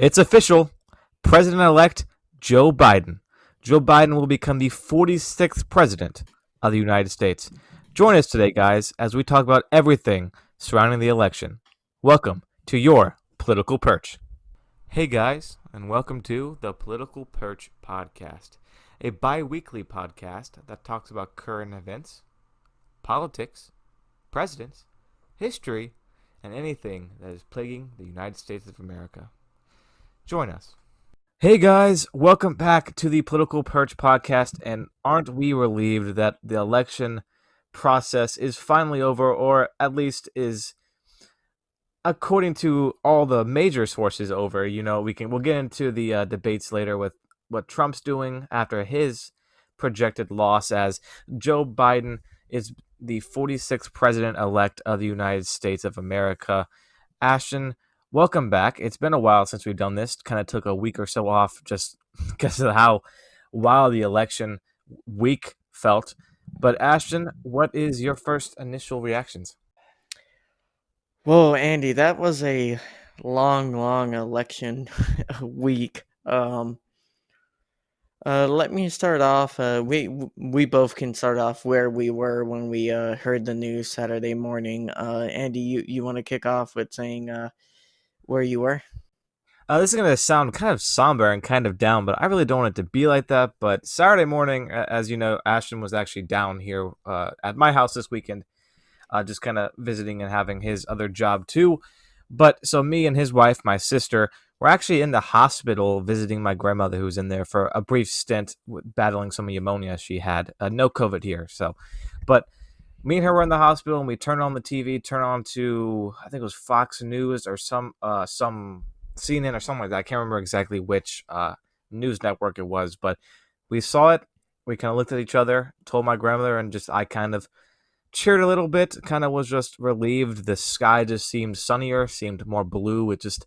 It's official. President-elect Joe Biden. Joe Biden will become the 46th president of the United States. Join us today, guys, as we talk about everything surrounding the election. Welcome to your Political Perch. Hey, guys, and welcome to the Political Perch podcast, a bi-weekly podcast that talks about current events, politics, presidents, history, and anything that is plaguing the United States of America. Join us. Hey guys, welcome back to the Political Perch podcast. And aren't we relieved that the election process is finally over, or at least is, according to all the major sources, over? We'll get into the debates later with what Trump's doing after his projected loss, as Joe Biden is the 46th president elect of the United States of America. Ashton, welcome back. It's been a while since we've done this. Kind of took a week or so off just because of how wild the election week felt. But Ashton, what is your first initial reactions? Whoa, Andy, that was a long election week. Let me start off. We both can start off where we were when we heard the news Saturday morning. Andy, you want to kick off with saying where you were? This is going to sound kind of somber and kind of down, but I really don't want it to be like that. But Saturday morning, as you know, Ashton was actually down here at my house this weekend, just kind of visiting and having his other job too. But so me and his wife, my sister, were actually in the hospital visiting my grandmother, who was in there for a brief stint battling some pneumonia she had. No COVID here, so. But me and her were in the hospital, and we turned on the TV, turned on to, I think it was Fox News or some CNN or something like that. I can't remember exactly which news network it was, but we saw it. We kind of looked at each other, told my grandmother, and just I kind of cheered a little bit, kind of was just relieved. The sky just seemed sunnier, seemed more blue. It just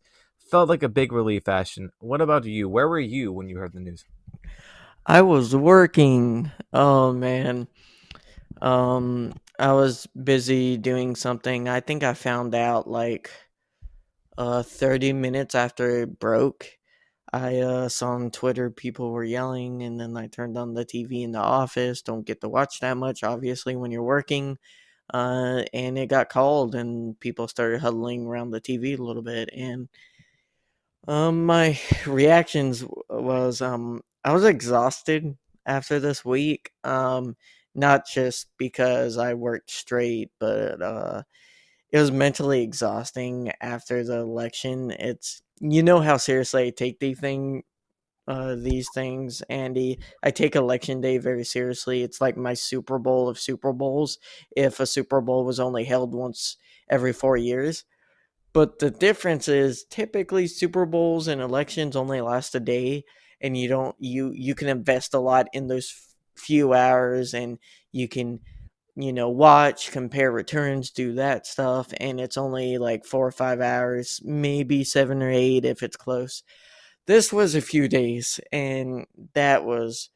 felt like a big relief, Ashton. What about you? Where were you when you heard the news? I was working. Oh man. I was busy doing something. I think I found out like 30 minutes after it broke. I saw on Twitter people were yelling, and then I turned on the TV in the office. Don't get to watch that much, obviously, when you're working. And it got called, and people started huddling around the TV a little bit. And my reactions was I was exhausted after this week. Not just because I worked straight, but it was mentally exhausting after the election. It's how seriously I take these things, Andy. I take election day very seriously. It's like my Super Bowl of Super Bowls. If a Super Bowl was only held once every 4 years. But the difference is typically Super Bowls and elections only last a day, and you can invest a lot in those few hours, and you can watch, compare returns, do that stuff, and it's only like 4 or 5 hours, maybe 7 or 8 if it's close. This was a few days, and that was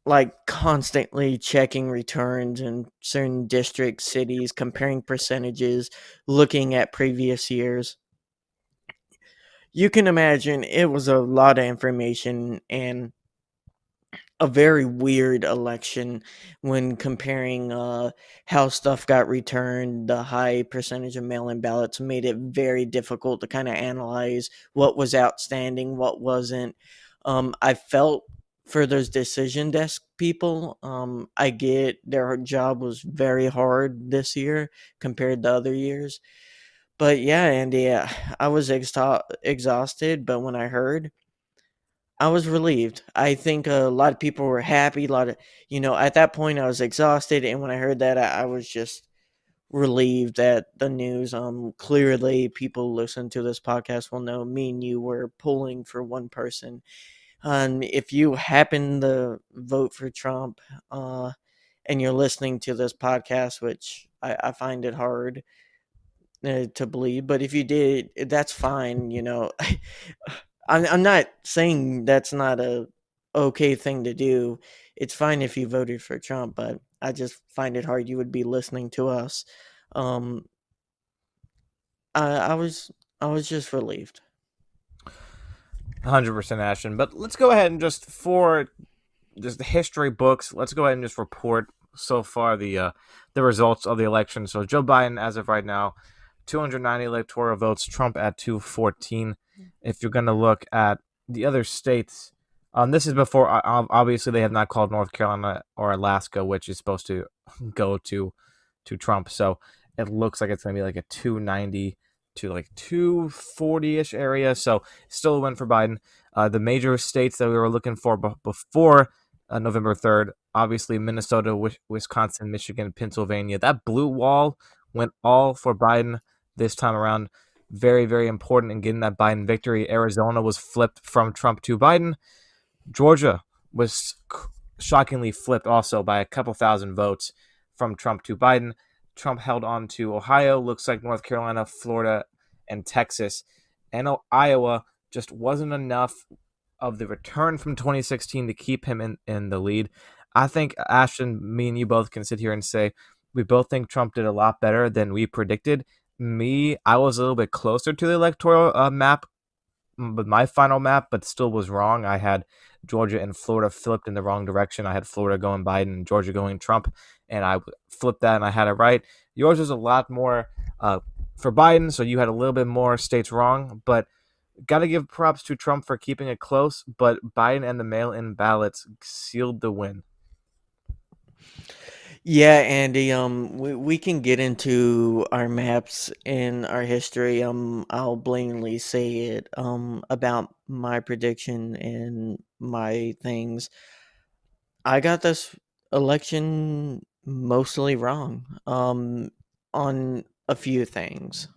like constantly checking returns in certain districts, cities, comparing percentages, looking at previous years. You can imagine it was a lot of information and a very weird election when comparing how stuff got returned. The high percentage of mail in ballots made it very difficult to kind of analyze what was outstanding, what wasn't. I felt for those decision desk people, I get their job was very hard this year compared to other years. But yeah, Andy, I was exhausted, but when I heard, I was relieved. I think a lot of people were happy. A lot of, at that point, I was exhausted, and when I heard that, I was just relieved at the news. Clearly, people listen to this podcast will know me and you were pulling for one person. If you happen to vote for Trump, and you're listening to this podcast, which I find it hard to believe, but if you did, that's fine. I'm not saying that's not a okay thing to do. It's fine if you voted for Trump, but I just find it hard you would be listening to us. Um, I was just relieved. 100% Ashton. But let's go ahead and just the history books. Let's go ahead and just report so far the results of the election. So Joe Biden, as of right now, 290 electoral votes. Trump at 214. If you're going to look at the other states, this is before obviously they have not called North Carolina or Alaska, which is supposed to go to Trump. So it looks like it's going to be like a 290 to like 240 ish area. So still a win for Biden. The major states that we were looking for before November 3rd, obviously Minnesota, Wisconsin, Michigan, Pennsylvania. That blue wall went all for Biden this time around. Very, very important in getting that Biden victory. Arizona was flipped from Trump to Biden. Georgia was shockingly flipped also by a couple thousand votes from Trump to Biden. Trump held on to Ohio, looks like North Carolina, Florida, and Texas. And Iowa just wasn't enough of the return from 2016 to keep him in the lead. I think, Ashton, me and you both can sit here and say we both think Trump did a lot better than we predicted. Me, I was a little bit closer to the electoral map with my final map, but still was wrong. I had Georgia and Florida flipped in the wrong direction. I had Florida going Biden and Georgia going Trump, and I flipped that and I had it right. Yours was a lot more for Biden, so you had a little bit more states wrong, but got to give props to Trump for keeping it close. But Biden and the mail-in ballots sealed the win. Yeah, Andy, we can get into our maps and our history. I'll blatantly say it, about my prediction and my things. I got this election mostly wrong, on a few things.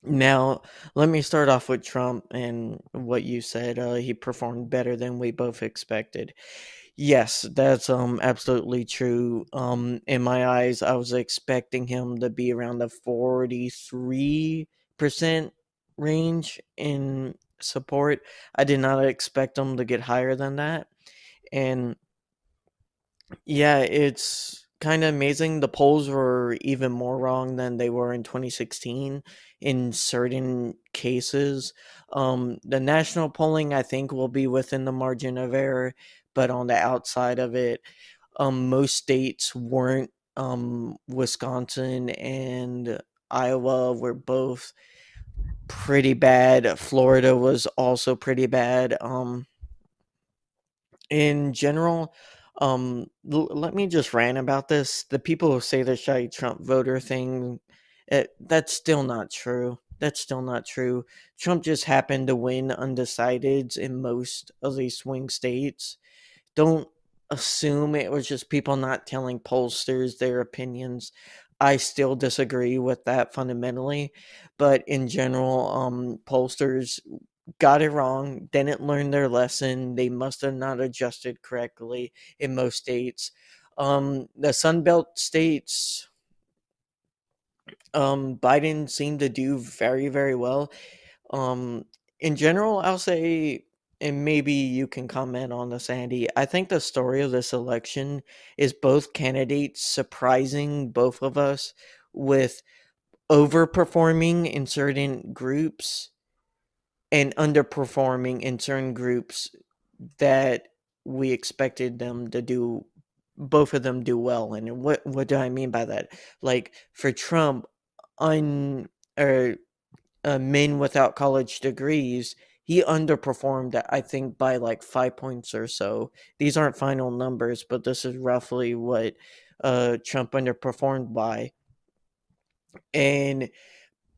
Now, let me start off with Trump and what you said. He performed better than we both expected. Yes, that's absolutely true. In my eyes, I was expecting him to be around the 43% range in support. I did not expect him to get higher than that. And yeah, it's kind of amazing. The polls were even more wrong than they were in 2016 in certain cases. The national polling, I think, will be within the margin of error, but on the outside of it, most states weren't. Wisconsin and Iowa were both pretty bad. Florida was also pretty bad. In general, let me just rant about this. The people who say the shy Trump voter thing, that's still not true. That's still not true. Trump just happened to win undecideds in most of these swing states. Don't assume it was just people not telling pollsters their opinions. I still disagree with that fundamentally, but in general, pollsters got it wrong, didn't learn their lesson. They must have not adjusted correctly in most states. The Sun Belt states, Biden seemed to do very, very well. Um, in general, I'll say, and maybe you can comment on this, Andy. I think the story of this election is both candidates surprising both of us with overperforming in certain groups and underperforming in certain groups that we expected them to do, both of them do well. And what do I mean by that? Like for Trump, un or men without college degrees, he underperformed, I think, by like 5 points or so. These aren't final numbers, but this is roughly what Trump underperformed by. And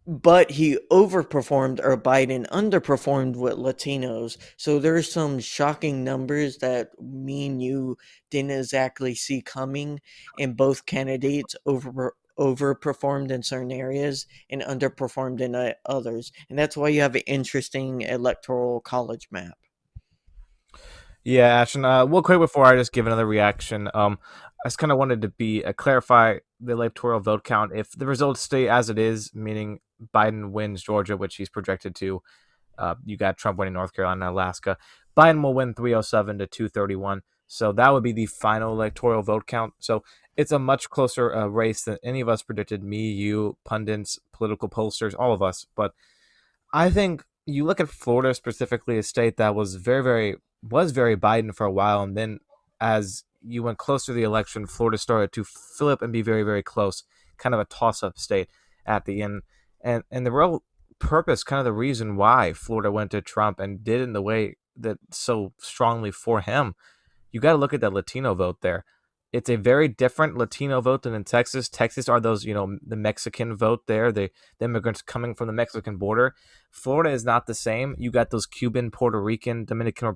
but he overperformed, or Biden underperformed with Latinos. So there's some shocking numbers that me and you didn't exactly see coming, and both candidates overperformed in certain areas and underperformed in others. And that's why you have an interesting electoral college map. Yeah, Ashton. Real quick before I just give another reaction, I just kind of wanted to be clarify the electoral vote count. If the results stay as it is, meaning Biden wins Georgia, which he's projected to, you got Trump winning North Carolina, Alaska. Biden will win 307 to 231. So that would be the final electoral vote count. So it's a much closer race than any of us predicted. Me, you, pundits, political pollsters, all of us. But I think you look at Florida specifically, a state that was very Biden for a while, and then as you went closer to the election, Florida started to flip and be very close, kind of a toss-up state at the end, and the real purpose, kind of the reason why Florida went to Trump and did in the way that so strongly for him, you got to look at the Latino vote there. It's a very different Latino vote than in Texas. Texas are those, the Mexican vote there, the immigrants coming from the Mexican border. Florida is not the same. You got those Cuban, Puerto Rican, Dominican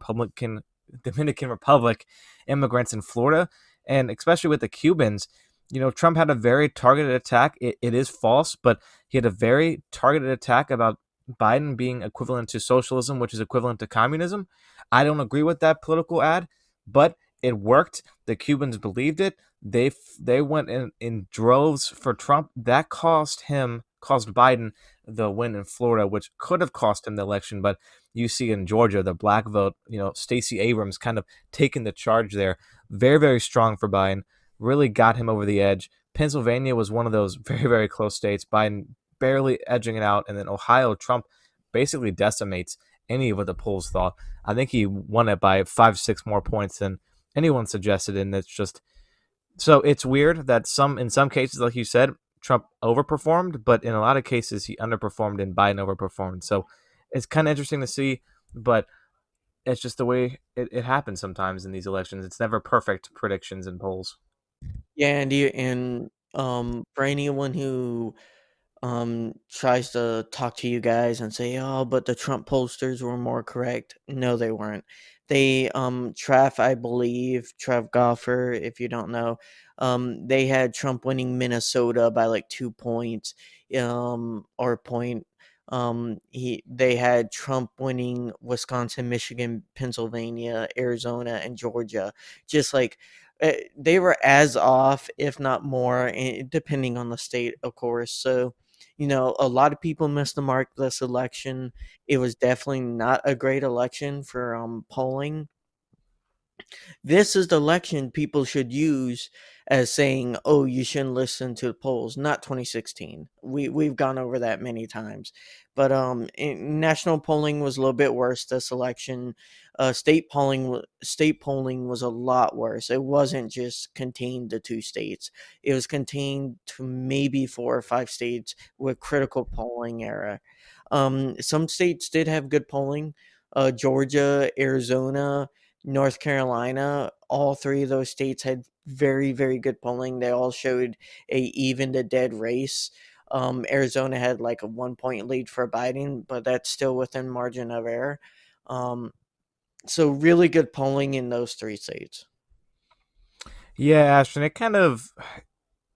Republic immigrants in Florida, and especially with the Cubans, Trump had a very targeted attack. It is false, but he had a very targeted attack about Biden being equivalent to socialism, which is equivalent to communism. I don't agree with that political ad, but it worked. The Cubans believed it. They went in droves for Trump. That caused Biden the win in Florida, which could have cost him the election. But you see in Georgia, the black vote, Stacey Abrams kind of taking the charge there. Very strong for Biden. Really got him over the edge. Pennsylvania was one of those very close states. Biden barely edging it out, and then Ohio, Trump basically decimates any of what the polls thought. I think he won it by 5, 6 more points than anyone suggested, and it's just so it's weird that in some cases, like you said, Trump overperformed, but in a lot of cases he underperformed and Biden overperformed. So it's kind of interesting to see, but it's just the way it happens sometimes in these elections. It's never perfect predictions in polls. Yeah, and for anyone who tries to talk to you guys and say, "Oh, but the Trump pollsters were more correct." No, they weren't. They I believe, Trev Goffer, if you don't know, they had Trump winning Minnesota by like 2 points, or a point. They had Trump winning Wisconsin, Michigan, Pennsylvania, Arizona, and Georgia. Just like they were as off, if not more, depending on the state, of course. So, a lot of people missed the mark this election. It was definitely not a great election for polling. This is the election people should use as saying, "Oh, you shouldn't listen to the polls." Not 2016. We've gone over that many times, but national polling was a little bit worse this election. State polling was a lot worse. It wasn't just contained to 2 states. It was contained to maybe 4 or 5 states with critical polling era. Some states did have good polling. Georgia, Arizona, North Carolina, all 3 of those states had very good polling. They all showed a even to dead race. Arizona had like a 1 point lead for Biden, but that's still within margin of error. So really good polling in those 3 states. Yeah, Ashton,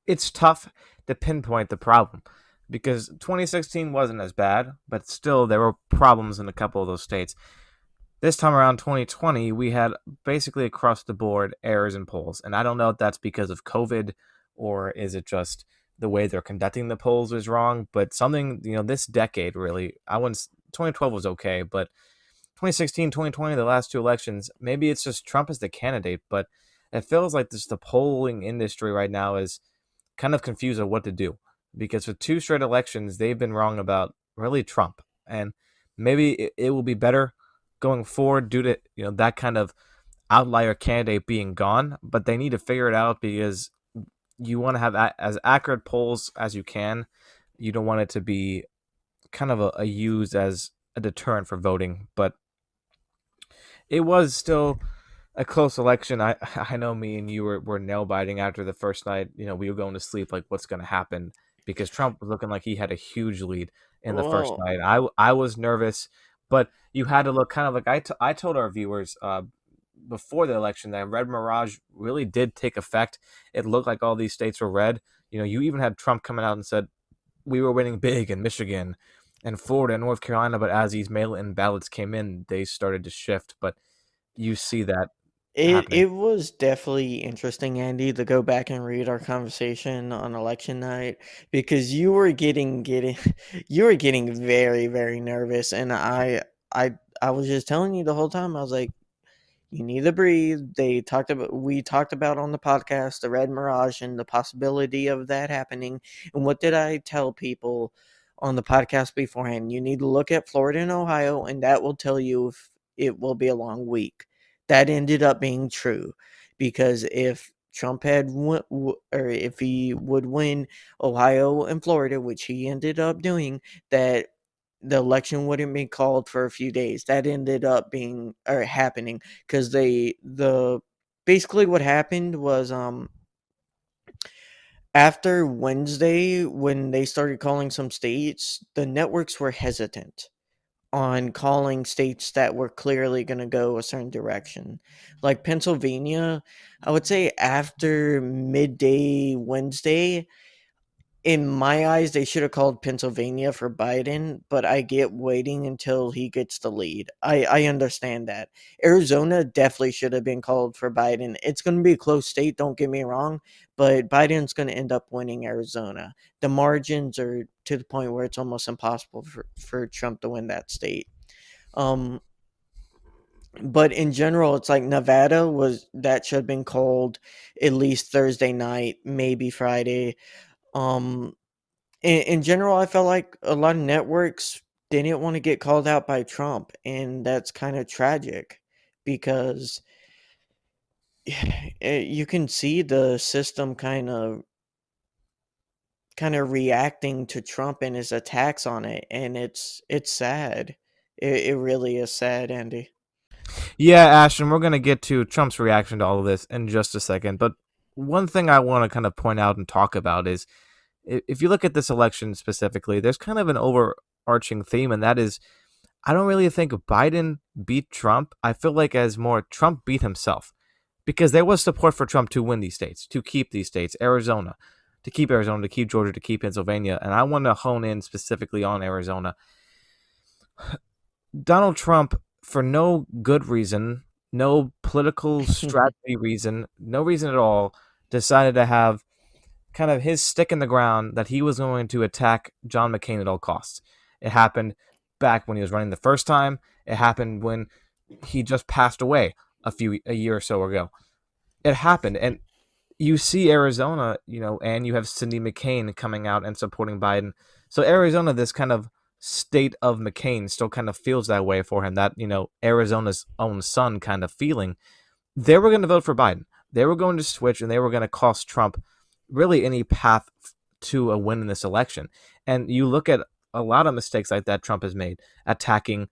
it's tough to pinpoint the problem because 2016 wasn't as bad, but still there were problems in a couple of those states. This time around, 2020, we had basically across the board errors in polls. And I don't know if that's because of COVID or is it just the way they're conducting the polls is wrong. But something, this decade really, 2012 was okay, but 2016, 2020, the last 2 elections, maybe it's just Trump as the candidate, but it feels like the polling industry right now is kind of confused on what to do because for 2 straight elections, they've been wrong about really Trump. And maybe it will be better going forward due to that kind of outlier candidate being gone, but they need to figure it out because you want to have as accurate polls as you can. You don't want it to be kind of a used as a deterrent for voting, but it was still a close election. I know me and you were nail biting after the first night. We were going to sleep like what's going to happen because Trump was looking like he had a huge lead in the first Well, night. I was nervous, but you had to look kind of like I told our viewers before the election that red mirage really did take effect. It looked like all these states were red. You even had Trump coming out and said we were winning big in Michigan and Florida and North Carolina, but as these mail-in ballots came in, they started to shift. But you see that happening. it was definitely interesting, Andy, to go back and read our conversation on election night because you were getting very nervous, and I was just telling you the whole time. I was like, you need to breathe. We talked about on the podcast the red mirage and the possibility of that happening. And what did I tell people on the podcast beforehand. You need to look at Florida and Ohio, and that will tell you if it will be a long week. That ended up being true because if Trump had or if he would win Ohio and Florida, which he ended up doing, that the election wouldn't be called for a few days. That ended up being or happening because the basically what happened was after Wednesday, when they started calling some states, the networks were hesitant on calling states that were clearly going to go a certain direction. Like Pennsylvania, I would say after midday Wednesday, in my eyes, they should have called Pennsylvania for Biden, but I get waiting until he gets the lead. I understand that. Arizona definitely should have been called for Biden. It's going to be a close state, don't get me wrong, but Biden's going to end up winning Arizona. The margins are to the point where it's almost impossible for Trump to win that state. Um, but in general, it's like Nevada was that should have been called at least Thursday night, maybe Friday. Um, in general, I felt like a lot of networks didn't want to get called out by Trump, and that's kind of tragic because you can see the system kind of reacting to Trump and his attacks on it, and it's sad. It really is sad, Andy. Yeah, Ashton, we're going to get to Trump's reaction to all of this in just a second. But one thing I want to kind of point out and talk about is if you look at this election specifically, there's kind of an overarching theme, and that is I don't really think Biden beat Trump. I feel like as more Trump beat himself because there was support for Trump to win these states, to keep these states, Arizona, to keep Georgia, to keep Pennsylvania. And I want to hone in specifically on Arizona. Donald Trump, for no good reason, no political strategy reason, no reason at all, decided to have kind of his stick in the ground that he was going to attack John McCain at all costs. It happened back when he was running the first time. It happened when he just passed away a year or so ago. It happened, and you see Arizona, and you have Cindy McCain coming out and supporting Biden. So Arizona, this kind of state of McCain still kind of feels that way for him, that, Arizona's own son kind of feeling. They were going to vote for Biden. They were going to switch and they were going to cost Trump really any path to a win in this election. And you look at a lot of mistakes like that Trump has made, attacking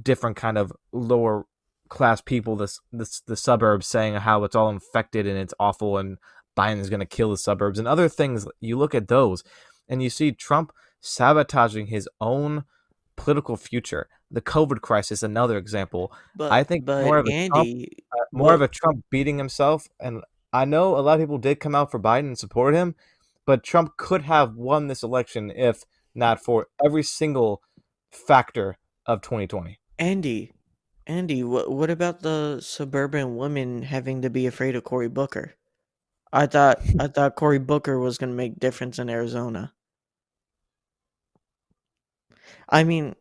different kind of lower class people, the suburbs, saying how it's all infected and it's awful and Biden is going to kill the suburbs and other things. You look at those and you see Trump sabotaging his own political future. The COVID crisis, another example. I think But Andy, more of what a Trump beating himself. And I know a lot of people did come out for Biden and support him, but Trump could have won this election if not for every single factor of 2020. Andy, what about the suburban women having to be afraid of Cory Booker? I thought Cory Booker was going to make difference in Arizona. I mean,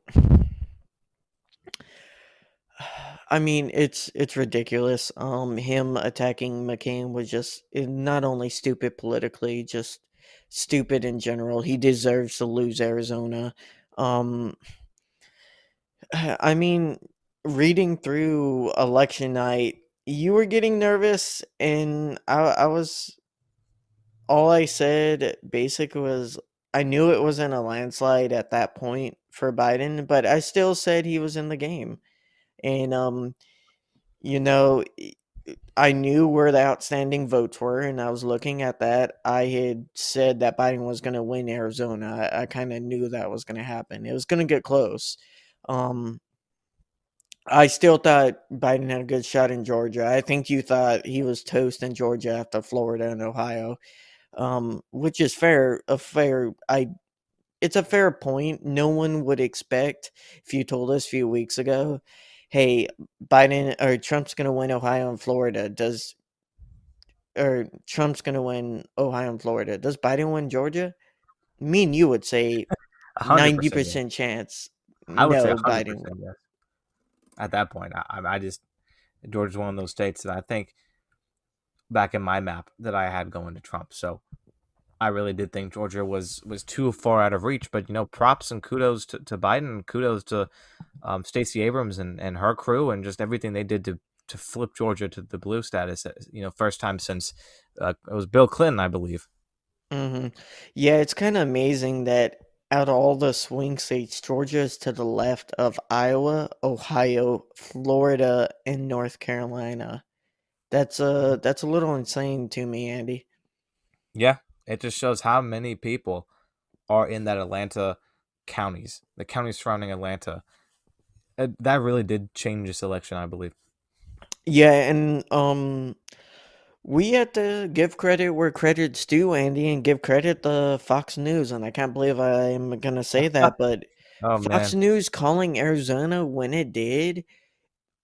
it's ridiculous. Him attacking McCain was just not only stupid politically, just stupid in general. He deserves to lose Arizona. Um, I mean, reading through election night, you were getting nervous, and I was. All I said basically was I knew it wasn't a landslide at that point for Biden, but I still said he was in the game. And you know, I knew where the outstanding votes were, and I was looking at that. I had said that Biden was going to win Arizona. I kind of knew that was going to happen. It was going to get close. Um, I still thought Biden had a good shot in Georgia. I think you thought he was toast in Georgia after Florida and Ohio, which is fair. It's a fair point. No one would expect if you told us a few weeks ago, "Hey, Biden or Trump's going to win Ohio and Florida." Or Trump's going to win Ohio and Florida? Does Biden win Georgia? Me and you would say 100% yes. 90% chance. I would say No, Biden. 100% yes. At that point, I just Georgia's one of those states that I think back in my map that I had going to Trump. So I really did think Georgia was too far out of reach. But props and kudos to Biden, and kudos to Stacey Abrams and her crew, and just everything they did to flip Georgia to the blue status. First time since it was Bill Clinton, I believe. Hmm. Yeah, it's kind of amazing that out of all the swing states, Georgia is to the left of Iowa, Ohio, Florida, and North Carolina. That's a little insane to me, Andy. Yeah, it just shows how many people are in that Atlanta counties, the counties surrounding Atlanta. That really did change this election, I believe. Yeah, and we have to give credit where credit's due, Andy, and give credit to Fox News. And I can't believe I'm gonna say that, but Oh Fox man, News calling Arizona when it did,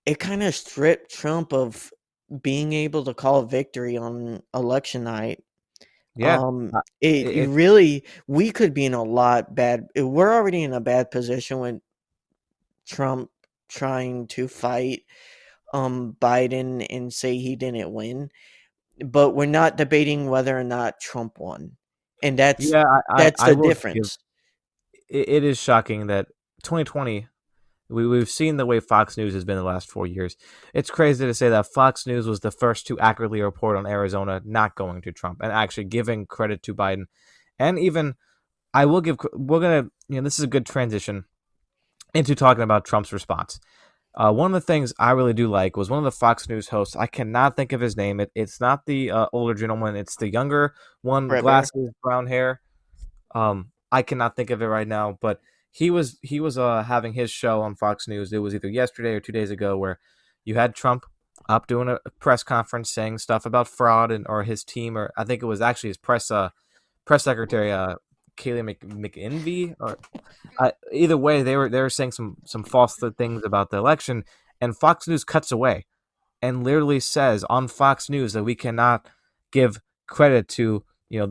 it kind of stripped Trump of being able to call victory on election night. yeah, It it really, we could be in a lot bad. We're already in a bad position with Trump trying to fight Biden and say he didn't win, but we're not debating whether or not Trump won. And yeah, that's I the will give. difference. It is shocking that 2020. We've seen the way Fox News has been the last 4 years. It's crazy to say that Fox News was the first to accurately report on Arizona not going to Trump and actually giving credit to Biden. And even I will give. We're gonna. This is a good transition into talking about Trump's response. One of the things I really do like was one of the Fox News hosts. I cannot think of his name. It's not the older gentleman. It's the younger one, Brett Bear. glasses, brown hair. I cannot think of it right now, but he was having his show on Fox News. It was either yesterday or 2 days ago, where you had Trump up doing a press conference saying stuff about fraud and or his team, or I think it was actually his press secretary, Kayleigh McEnvy, or either way, they were saying some false things about the election, and Fox News cuts away and literally says on Fox News that we cannot give credit to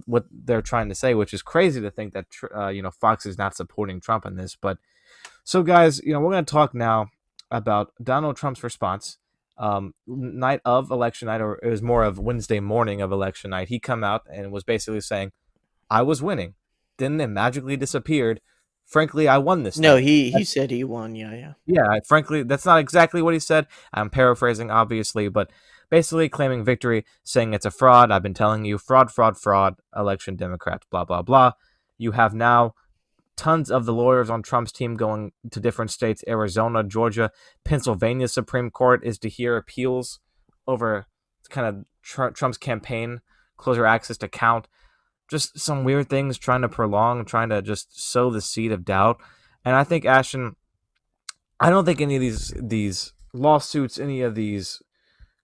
what they're trying to say, which is crazy to think that Fox is not supporting Trump in this. But so guys, we're going to talk now about Donald Trump's response. Night of election night, or it was more of Wednesday morning of election night, he come out and was basically saying, I was winning. Then it magically disappeared. Frankly, I won this No, thing. he said he won. Yeah, yeah. Yeah, frankly, that's not exactly what he said. I'm paraphrasing, obviously, but basically claiming victory, saying it's a fraud. I've been telling you, fraud, fraud, fraud, election Democrats, blah, blah, blah. You have now tons of the lawyers on Trump's team going to different states: Arizona, Georgia, Pennsylvania Supreme Court is to hear appeals over kind of Trump's campaign, closer access to count. Just some weird things trying to prolong, trying to just sow the seed of doubt. And I think Ashton, I don't think any of these lawsuits, any of these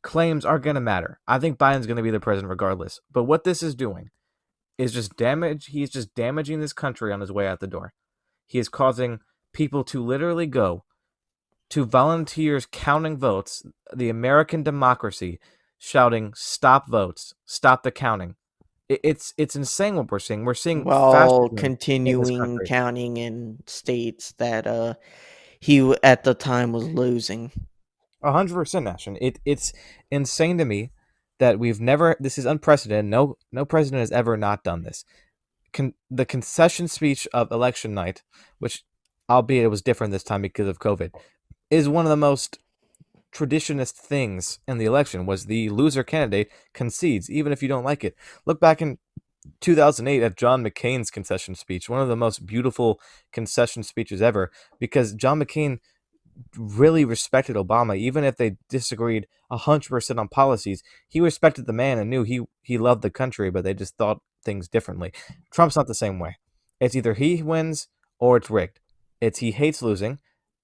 claims are going to matter. I think Biden's going to be the president regardless. But what this is doing is just damage. He's just damaging this country on his way out the door. He is causing people to literally go to volunteers counting votes, the American democracy, shouting "Stop votes! Stop the counting!" It's insane what we're seeing. We're seeing While fascism in this continuing country. counting in states that at the time was losing. 100%, Ashton. It's insane to me that we've never. This is unprecedented. No president has ever not done this. The concession speech of election night, which, albeit it was different this time because of COVID, is one of the most traditionist things in the election. Was the loser candidate concedes, even if you don't like it. Look back in 2008 at John McCain's concession speech, one of the most beautiful concession speeches ever, because John McCain really respected Obama, even if they disagreed 100% on policies. He respected the man and knew he loved the country, but they just thought things differently. Trump's not the same way. It's either he wins or it's rigged. It's he hates losing.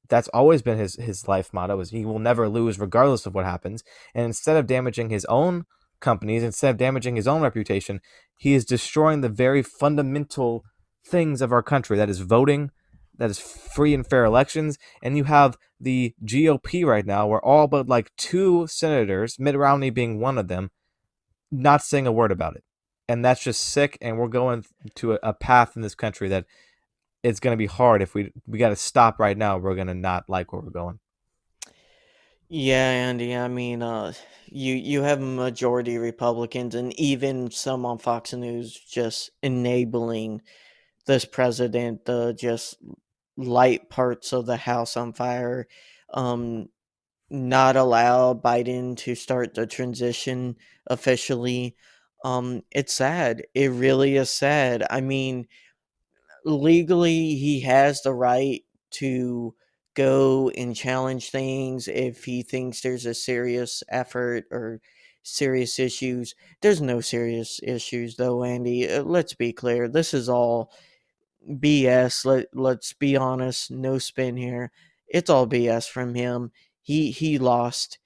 That's always been his life motto: is he will never lose regardless of what happens. And instead of damaging his own companies, instead of damaging his own reputation, he is destroying the very fundamental things of our country, that is voting, that is free and fair elections. And you have the GOP right now, where all but like two senators, Mitt Romney being one of them, not saying a word about it. And that's just sick. And we're going to a path in this country that it's going to be hard if we got to stop right now. We're going to not like where we're going. Yeah, Andy. I mean, you have majority Republicans and even some on Fox News just enabling this president to just light parts of the house on fire, um, not allow Biden to start the transition officially. It's sad. It really is sad. I mean, legally he has the right to go and challenge things if he thinks there's a serious effort or serious issues. There's no serious issues though, Andy. Let's be clear. This is all BS. Let's be honest. No spin here. It's all BS from him. He lost.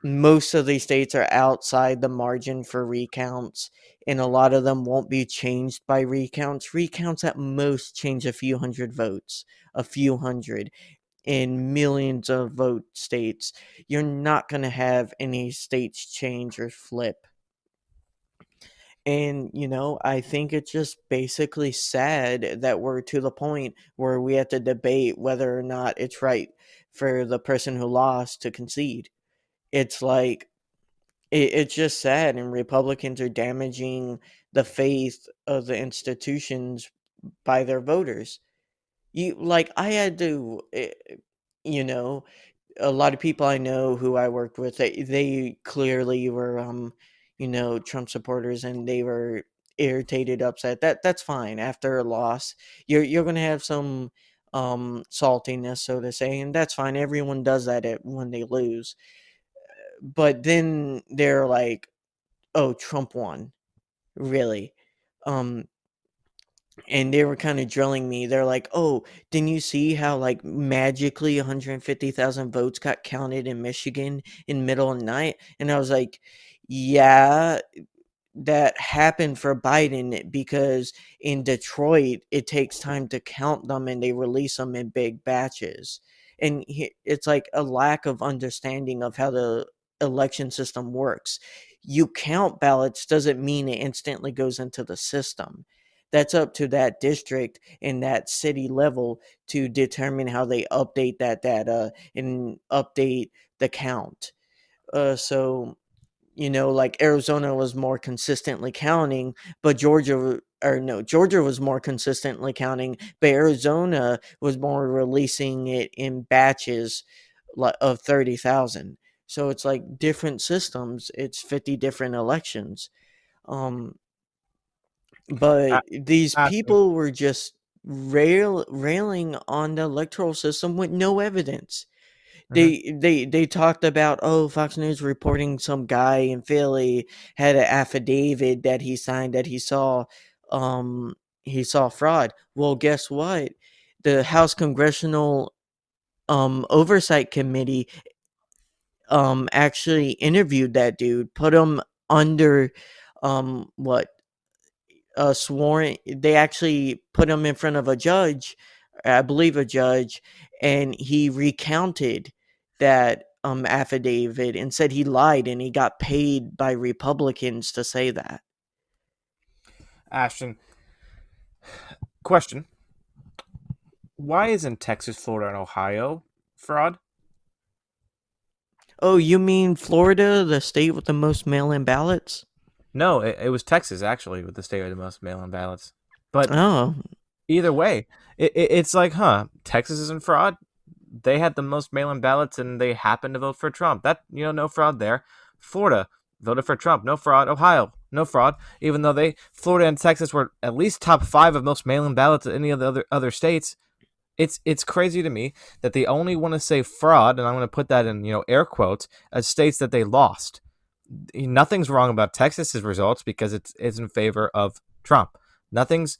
Most of these states are outside the margin for recounts, and a lot of them won't be changed by recounts. Recounts at most change a few hundred votes, a few hundred. In millions of vote states, you're not going to have any states change or flip. And, I think it's just basically sad that we're to the point where we have to debate whether or not it's right for the person who lost to concede. It's like, it's just sad, and Republicans are damaging the faith of the institutions by their voters. I had to, you know, a lot of people I know who I worked with, they clearly were, Trump supporters, and they were irritated, upset. That's fine. After a loss, you're gonna have some saltiness, so to say, and that's fine. Everyone does that when they lose. But then they're like, "Oh, Trump won." Really? Um, and they were kind of drilling me. They're like, "Oh, didn't you see how like magically 150,000 votes got counted in Michigan in middle of the night?" And I was like, "Yeah, that happened for Biden because in Detroit, it takes time to count them and they release them in big batches." And it's like a lack of understanding of how the election system works. You count ballots doesn't mean it instantly goes into the system. That's up to that district and that city level to determine how they update that data and update the count. So like Arizona was more consistently counting, but Georgia was more consistently counting, but Arizona was more releasing it in batches of 30,000. So it's like different systems. It's 50 different elections. Um, A- but these Ashton, people were just railing on the electoral system with no evidence. mhm. They talked about, oh, Fox News reporting some guy in Philly had an affidavit that he signed that he saw fraud. Well, guess what? The House Congressional Oversight Committee actually interviewed that dude, put him under what sworn. They actually put him in front of a judge, I believe a judge, and he recounted that affidavit and said he lied and he got paid by Republicans to say that. Ashton, question: why isn't Texas, Florida, and Ohio fraud? Oh, you mean Florida, the state with the most mail-in ballots? No, it was Texas actually with the state with the most mail-in ballots. But Oh, either way, it's like, huh? Texas isn't fraud. They had the most mail-in ballots, and they happened to vote for Trump. That no fraud there. Florida voted for Trump, no fraud. Ohio, no fraud. Even though Florida and Texas were at least top five of most mail-in ballots of any of the other states. It's crazy to me that they only want to say fraud, and I'm going to put that in air quotes, as states that they lost. Nothing's wrong about Texas's results because it's in favor of Trump. Nothing's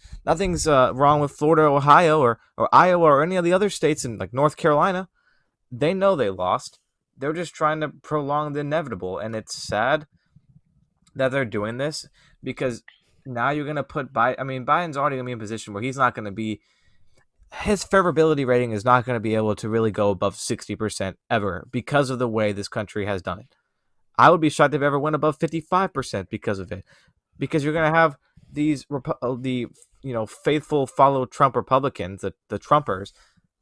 wrong with Florida, Ohio, or Iowa, or any of the other states in like North Carolina. They know they lost. They're just trying to prolong the inevitable, and it's sad that they're doing this because now you're going to put Biden. I mean, Biden's already going to be in a position where he's not going to be. His favorability rating is not going to be able to really go above 60% ever because of the way this country has done it. I would be shocked if it ever went above 55% because of it. Because you're going to have the faithful follow Trump Republicans, the Trumpers,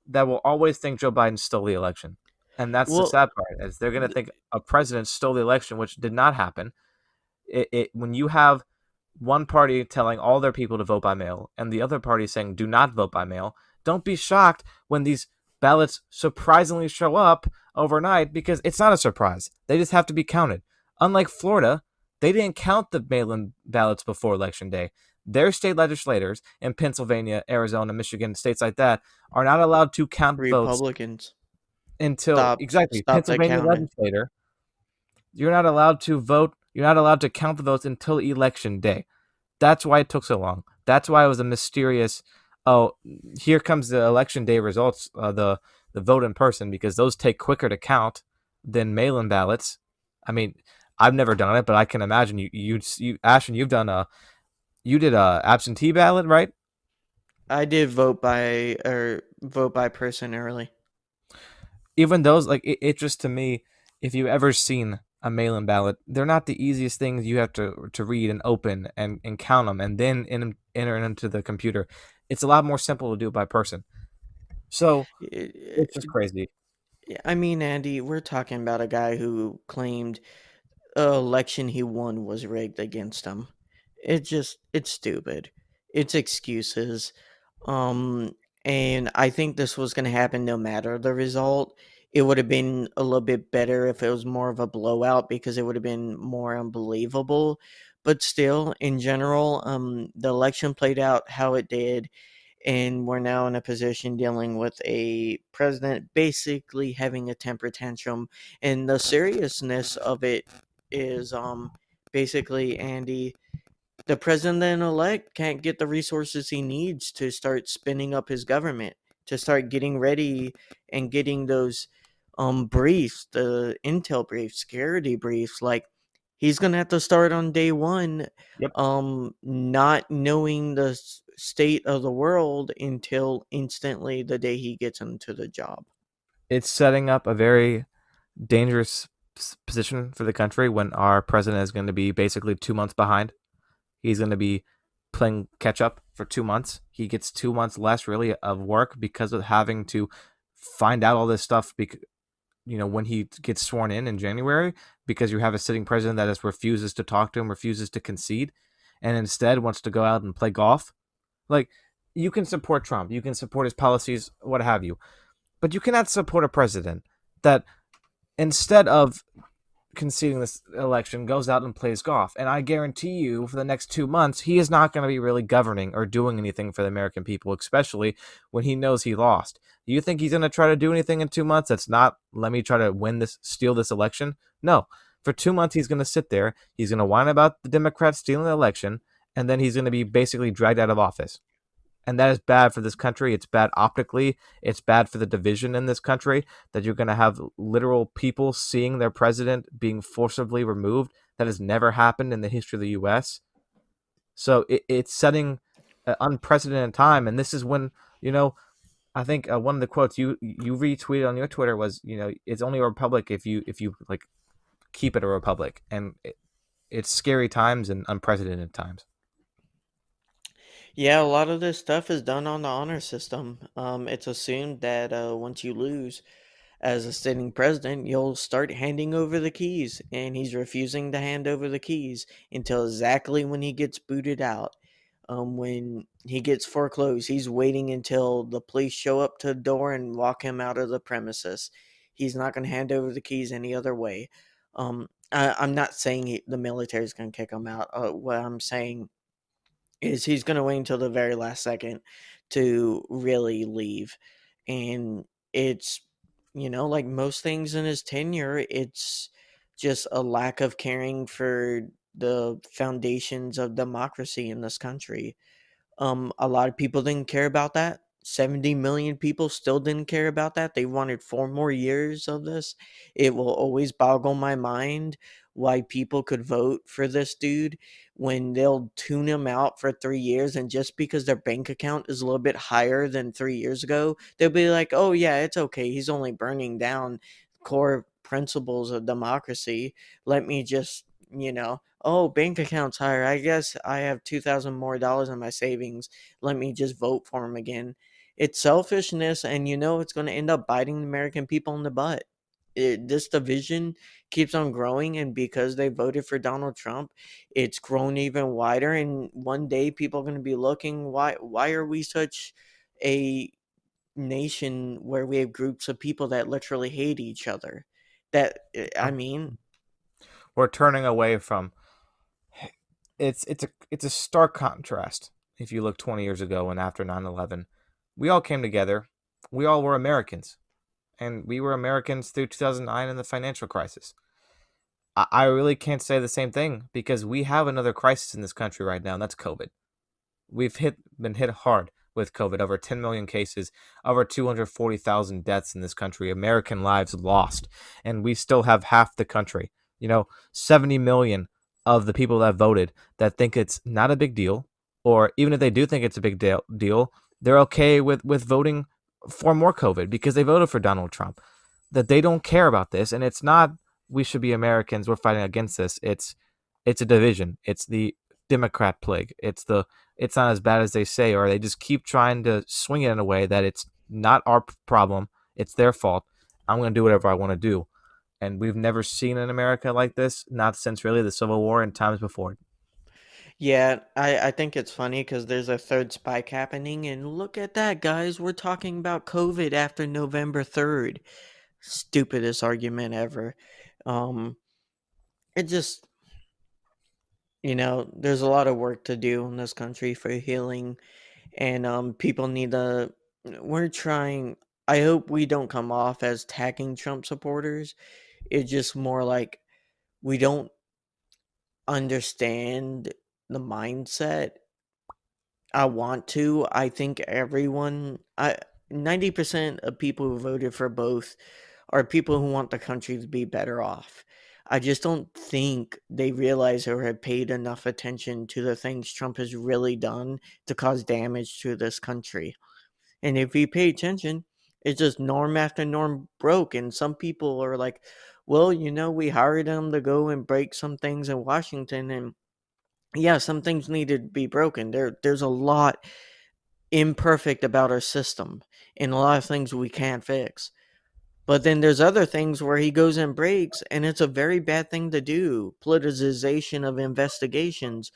that will always think Joe Biden stole the election. And that's the Well, sad part, is they're going to think a president stole the election, which did not happen. When you have one party telling all their people to vote by mail and the other party saying do not vote by mail, don't be shocked when these ballots surprisingly show up overnight, because it's not a surprise. They just have to be counted. Unlike Florida, they didn't count the mail-in ballots before election day. Their state legislators in Pennsylvania, Arizona, Michigan, states like that are not allowed to count votes Republicans until stopped exactly stopped that Pennsylvania counting. legislator. You're not allowed to vote. You're not allowed to count the votes until election day. That's why it took so long. That's why it was a mysterious. Oh, here comes the election day results. The vote in person, because those take quicker to count than mail-in ballots. I mean, I've never done it, but I can imagine you Ashton, you've done a you did a absentee ballot, right? I did vote by person early. Even those, like, it just, to me, if you've ever seen a mail-in ballot, they're not the easiest things. You have to read and open and count them and then enter it into the computer. It's a lot more simple to do it by person. So it's just crazy. I mean, Andy, we're talking about a guy who claimed a election he won was rigged against him. It's stupid. It's excuses. Um and I think this was going to happen no matter the result. It would have been a little bit better if it was more of a blowout because it would have been more unbelievable. But still, in general, the election played out how it did, and we're now in a position dealing with a president basically having a temper tantrum. And the seriousness of it is basically, Andy, the president elect can't get the resources he needs to start spinning up his government, to start getting ready and getting those briefs, the intel briefs, security briefs. Like, he's gonna have to start on day one, Yep. not knowing the state of the world until instantly the day he gets into the job. It's setting up a very dangerous position for the country when our president is going to be basically 2 months behind. He's going to be playing catch up for 2 months. He gets 2 months less, really, of work because of having to find out all this stuff. When he gets sworn in January, because you have a sitting president that just refuses to talk to him, refuses to concede, and instead wants to go out and play golf. Like, you can support Trump, you can support his policies, what have you, but you cannot support a president that, instead of conceding this election, goes out and plays golf. And I guarantee you, for the next 2 months, he is not going to be really governing or doing anything for the American people, especially when he knows he lost. Do you think he's going to try to do anything in 2 months that's not, let me try to steal this election? No. For 2 months, he's going to sit there. He's going to whine about the Democrats stealing the election, and then he's going to be basically dragged out of office. And that is bad for this country. It's bad optically. It's bad for the division in this country, that you're going to have literal people seeing their president being forcibly removed. That has never happened in the history of the U.S. So it's setting an unprecedented time. And this is when, you know, I think one of the quotes you retweeted on your Twitter was, it's only a republic if you like keep it a republic. And it's scary times and unprecedented times. Yeah, a lot of this stuff is done on the honor system. It's assumed that once you lose as a sitting president, you'll start handing over the keys, and he's refusing to hand over the keys until exactly when he gets booted out. When he gets foreclosed, he's waiting until the police show up to the door and walk him out of the premises. He's not going to hand over the keys any other way. I'm not saying the military is going to kick him out. What I'm saying is he's going to wait until the very last second to really leave. And it's, like most things in his tenure, it's just a lack of caring for the foundations of democracy in this country. A lot of people didn't care about that. 70 million people still didn't care about that. They wanted 4 more years of this. It will always boggle my mind why people could vote for this dude when they'll tune him out for 3 years. And just because their bank account is a little bit higher than 3 years ago, they'll be like, oh, yeah, it's okay. He's only burning down core principles of democracy. Let me just, oh, bank account's higher. I guess I have 2,000 more dollars in my savings. Let me just vote for him again. It's selfishness, and it's going to end up biting the American people in the butt. this division keeps on growing, and because they voted for Donald Trump, it's grown even wider. And one day, people are going to be looking, why are we such a nation where we have groups of people that literally hate each other? That I mean, We're turning away from it's a stark contrast. If you look 20 years ago and after 9/11, we all came together. We all were Americans, and we were Americans through 2009 and the financial crisis. I really can't say the same thing because we have another crisis in this country right now, and that's COVID. Been hit hard with COVID. Over 10 million cases, over 240,000 deaths in this country, American lives lost, and we still have half the country. 70 million of the people that voted that think it's not a big deal, or even if they do think it's a big deal, they're okay with voting for more COVID because they voted for Donald Trump. That they don't care about this, and it's not we should be Americans. We're fighting against this. It's a division. It's the Democrat plague. It's not as bad as they say, or they just keep trying to swing it in a way that it's not our problem. It's their fault. I'm going to do whatever I want to do. And we've never seen an America like this, not since really the Civil War and times before. yeah, I think it's funny because there's a third spike happening, and look at that, guys. We're talking about COVID after November 3rd. Stupidest argument ever. Um, it just, there's a lot of work to do in this country for healing, and people need to. We're trying. I hope we don't come off as tagging Trump supporters. It's just more like we don't understand the mindset. I want to. I think everyone, 90% of people who voted for both are people who want the country to be better off. I just don't think they realize or have paid enough attention to the things Trump has really done to cause damage to this country. And if you pay attention, it's just norm after norm broke. And some people are like, well, we hired him to go and break some things in Washington. And yeah, some things needed to be broken. There's a lot imperfect about our system and a lot of things we can't fix. But then there's other things where he goes and breaks, and it's a very bad thing to do. Politicization of investigations,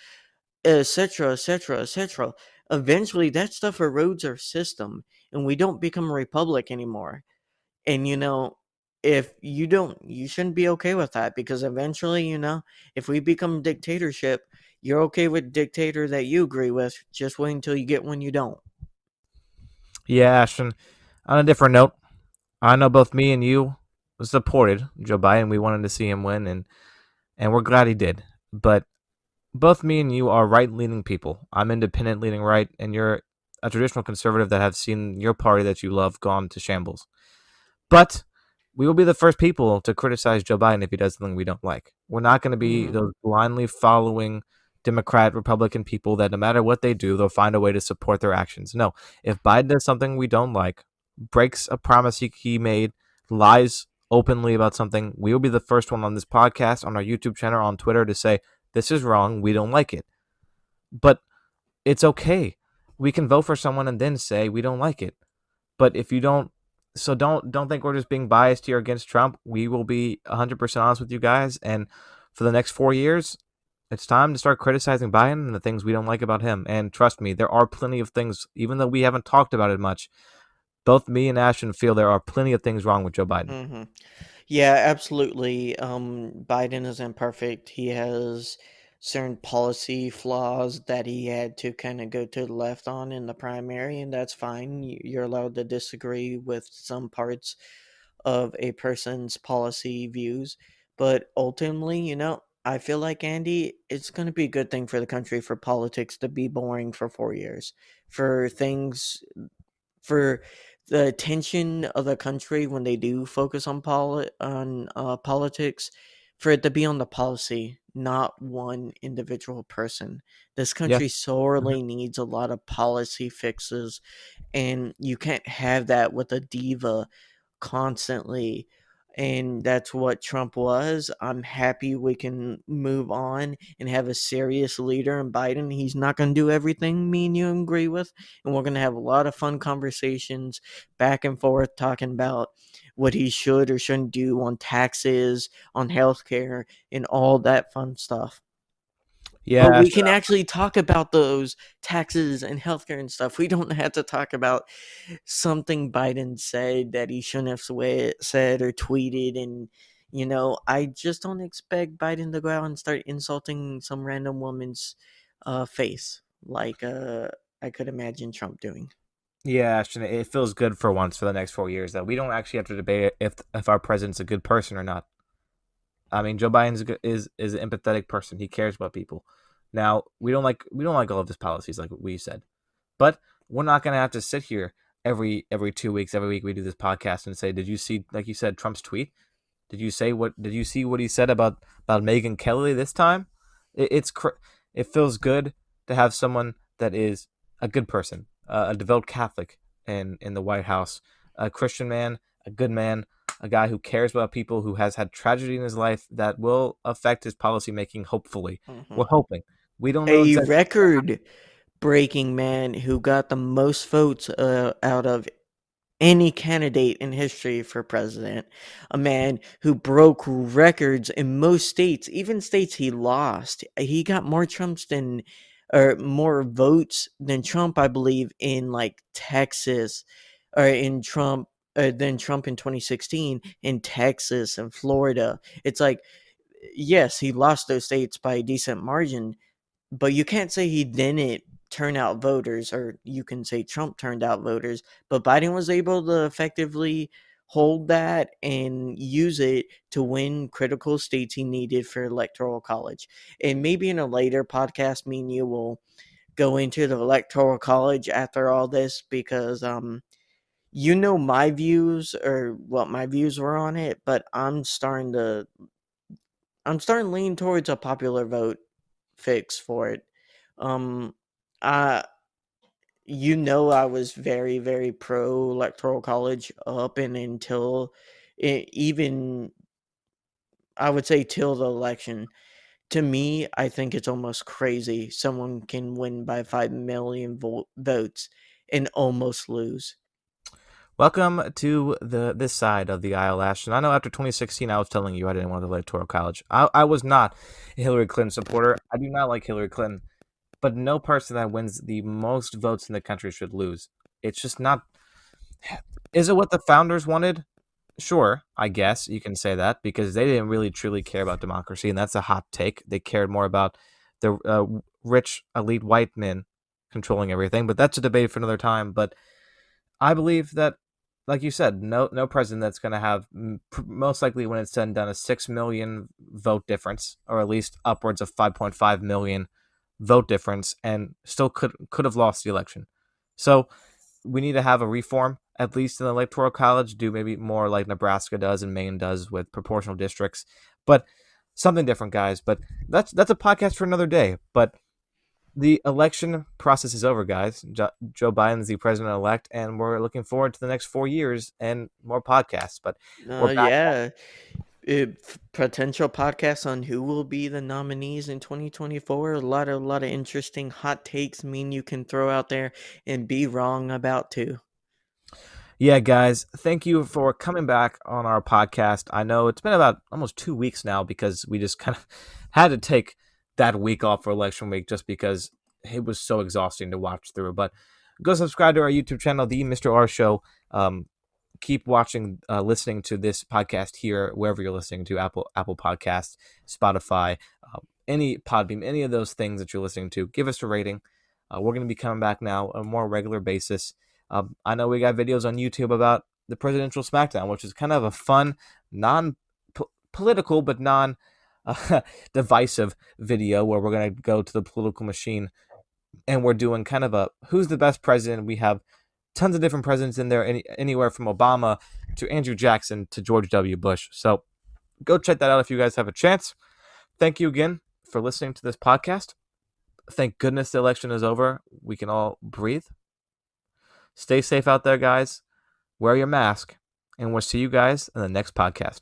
etc., etc., etc. Eventually, that stuff erodes our system, and we don't become a republic anymore. And if you don't, you shouldn't be okay with that because eventually, if we become dictatorship, you're okay with dictator that you agree with. Just wait until you get one you don't. Yeah, Ashton. On a different note, I know both me and you supported Joe Biden. We wanted to see him win, and we're glad he did. But both me and you are right-leaning people. I'm independent, leaning right, and you're a traditional conservative that have seen your party that you love gone to shambles. But we will be the first people to criticize Joe Biden if he does something we don't like. We're not going to be Mhm. those blindly following Democrat, Republican people that no matter what they do, they'll find a way to support their actions. No, if Biden does something we don't like, breaks a promise he made, lies openly about something, we will be the first one on this podcast, on our YouTube channel, on Twitter to say, this is wrong. We don't like it. But it's okay. We can vote for someone and then say we don't like it. But if you don't, so don't think we're just being biased here against Trump. We will be 100% honest with you guys. And for the next 4 years, it's time to start criticizing Biden and the things we don't like about him. And trust me, there are plenty of things, even though we haven't talked about it much. Both me and Ashton feel there are plenty of things wrong with Joe Biden. Mhm. Yeah, absolutely. Biden is imperfect. He has certain policy flaws that he had to kind of go to the left on in the primary, and that's fine. You're allowed to disagree with some parts of a person's policy views, but ultimately, I feel like Andy, it's going to be a good thing for the country for politics to be boring for 4 years, for things for the attention of the country when they do focus on politics, for it to be on the policy, not one individual person. This Yeah. country Mhm. sorely needs a lot of policy fixes, and you can't have that with a diva constantly. and that's what Trump was. I'm happy we can move on and have a serious leader in Biden. He's not going to do everything me and you agree with, and we're going to have a lot of fun conversations back and forth talking about what he should or shouldn't do on taxes, on healthcare, and all that fun stuff. But Yeah, we can actually talk about those taxes and healthcare and stuff. We don't have to talk about something Biden said that he shouldn't have said or tweeted. And, I just don't expect Biden to go out and start insulting some random woman's face like I could imagine Trump doing. yeah, Ashton, it feels good for once for the next 4 years that we don't actually have to debate if our president's a good person or not. I mean, Joe Biden is an empathetic person. He cares about people. Now, we don't like all of his policies, like we said, but we're not gonna have to sit here every 2 weeks, every week we do this podcast and say, did you see, like you said, Trump's tweet? Did you see what he said about Megyn Kelly this time? It feels good to have someone that is a good person, a devout Catholic in the White House, a Christian man, a good man, a guy who cares about people, who has had tragedy in his life that will affect his policymaking. Hopefully, we're Mhm. hoping. We don't know A exactly. record breaking man who got the most votes out of any candidate in history for president, a man who broke records in most states, even states he lost. He got more Trumps than or more votes than Trump, I believe, in like Texas or in Trump than Trump in 2016 in Texas and Florida. It's like, yes, he lost those states by a decent margin, but you can't say he didn't turn out voters, or you can say Trump turned out voters, but Biden was able to effectively hold that and use it to win critical states he needed for electoral college. And maybe in a later podcast, me and you will go into the electoral college after all this because my views or what my views were on it, but I'm starting to lean towards a popular vote fix for it. Um, I I was very very pro electoral college up and until even I would say till the election. To me, I think it's almost crazy someone can win by 5 million votes and almost lose. Welcome to this side of the aisle, Ashton. I know after 2016, I was telling you I didn't want to go to electoral college. I was not a Hillary Clinton supporter. I do not like Hillary Clinton, but no person that wins the most votes in the country should lose. It's just not. Is it what the founders wanted? Sure, I guess you can say that because they didn't really truly care about democracy, and that's a hot take. They cared more about the rich elite white men controlling everything, but that's a debate for another time. But I believe that, like you said, no president that's going to have most likely when it's said and done a 6 million vote difference, or at least upwards of 5.5 million vote difference, and still could have lost the election. So we need to have a reform, at least in the electoral college. Do maybe more like Nebraska does and Maine does with proportional districts, but something different, guys. But that's a podcast for another day. But the election process is over, guys. Joe Biden's the president elect, and we're looking forward to the next 4 years and more podcasts. But we're back. Yeah, potential podcasts on who will be the nominees in 2024. A lot of interesting hot takes. Mean you can throw out there and be wrong about too. Yeah, guys, thank you for coming back on our podcast. I know it's been about almost 2 weeks now because we just kind of had to take that week off for election week just because it was so exhausting to watch through. But go subscribe to our YouTube channel, The Mr. R Show. Keep watching, listening to this podcast here, wherever you're listening to, Apple Podcasts, Spotify, any Podbeam, any of those things that you're listening to. Give us a rating. We're going to be coming back now on a more regular basis. I know we got videos on YouTube about the presidential smackdown, which is kind of a fun, non-political but non divisive video where we're going to go to the political machine and we're doing kind of a who's the best president. We have tons of different presidents in there, anywhere from Obama to Andrew Jackson to George W. Bush. So go check that out if you guys have a chance. Thank you again for listening to this podcast. Thank goodness the election is over. We can all breathe. Stay safe out there, guys. Wear your mask, and we'll see you guys in the next podcast.